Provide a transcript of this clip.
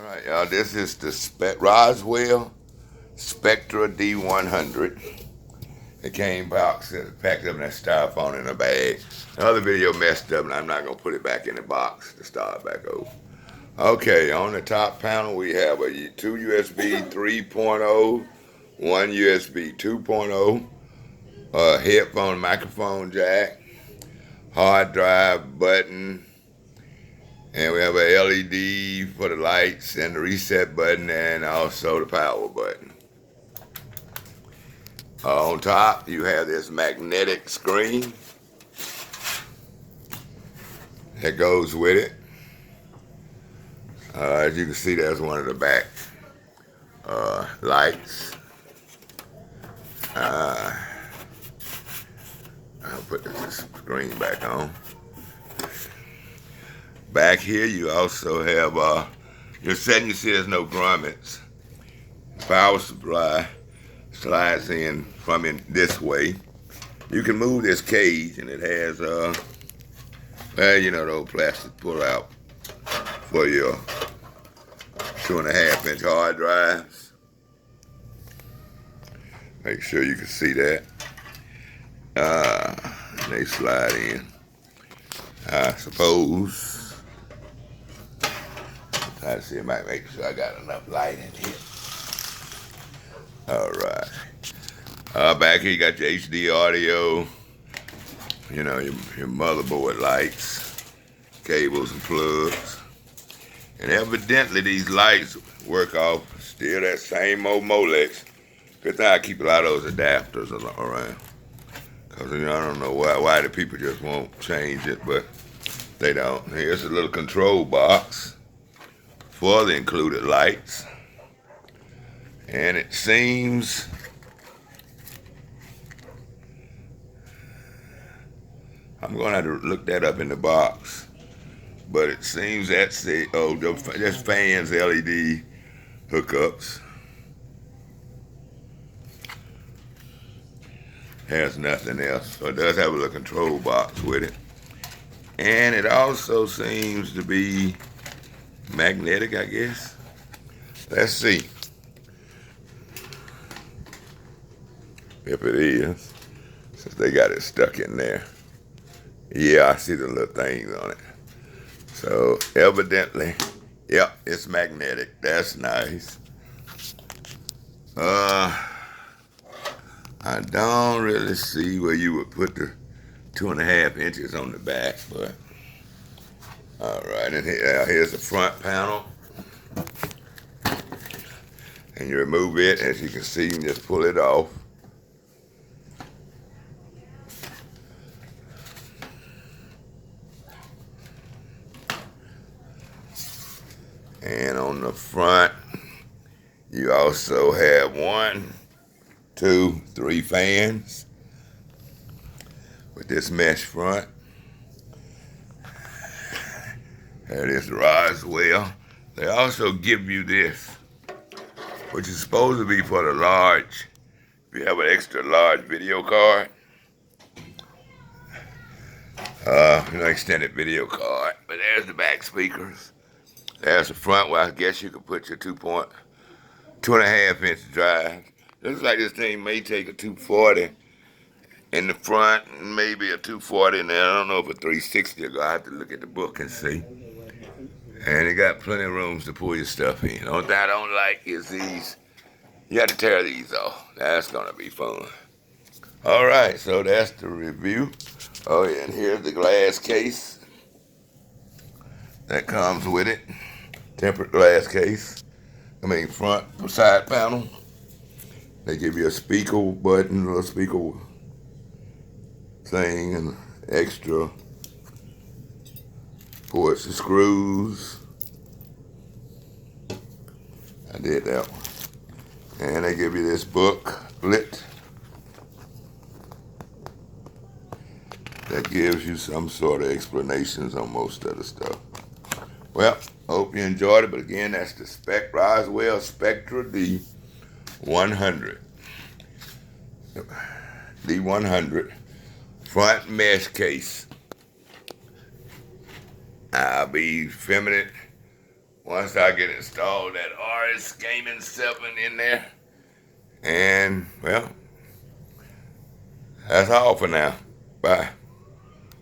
All right, y'all, this is the ROSEWILL Spectra D100. It came boxed, packed up in that styrofoam in a bag. The other video messed up, and I'm not going to put it back in the box to start back over. Okay, on the top panel, we have two USB 3.0, one USB 2.0, a headphone microphone jack, hard drive button, and we have a LED for the lights and the reset button and also the power button. On top, you have this magnetic screen that goes with it. As you can see, there's one of the back lights. I'll put this screen back on. Back here, you also have your setting. You see there's no grommets. Power supply slides in from this way. You can move this cage, and it has, you know, those plastic pull out for your 2.5-inch hard drives. Make sure you can see that. They slide in. I suppose. Try to see if I might make sure I got enough light in here. All right. Back here you got your HD audio, you know, your motherboard lights, cables and plugs. And evidently these lights work off still that same old Molex. Good thing I keep a lot of those adapters around. Because, you know, I don't know why the people just won't change it, but they don't. Here's a little control box for the included lights. And it seems I'm going to have to look that up in the box. But it seems that's just fans, LED hookups. Has nothing else. So it does have a little control box with it. And it also seems to be magnetic, I guess. Let's see if it is, since they got it stuck in there. Yeah, I see the little things on it. So evidently, yep, it's magnetic. That's nice. I don't really see where you would put the 2.5 inches on the back, but all right. And here's the front panel. And you remove it, as you can see, you can just pull it off. And on the front, you also have 1, 2, 3 fans with this mesh front. That is ROSEWILL. They also give you this, which is supposed to be for the large, if you have an extra large video card. You know, extended video card. But there's the back speakers. There's the front where I guess you could put your 2.5-inch drive. Looks like this thing may take a 240 in the front, and maybe a 240 in there. I don't know if a 360 will go. I have to look at the book and see. And it got plenty of rooms to pull your stuff in. The only thing I don't like is these. You got to tear these off. That's going to be fun. All right, so that's the review. Oh, yeah, and here's the glass case that comes with it. Tempered glass case. I mean, front side panel. They give you a speaker button, a little speaker thing, and extra ports and screws. I did that one. And they give you this booklet that gives you some sort of explanations on most of the stuff. Well, I hope you enjoyed it. But again, that's the ROSEWILL Spectra D100. D100 front mesh case. I'll be filming it once I get installed that RS Gaming 7 in there. And, well, that's all for now. Bye.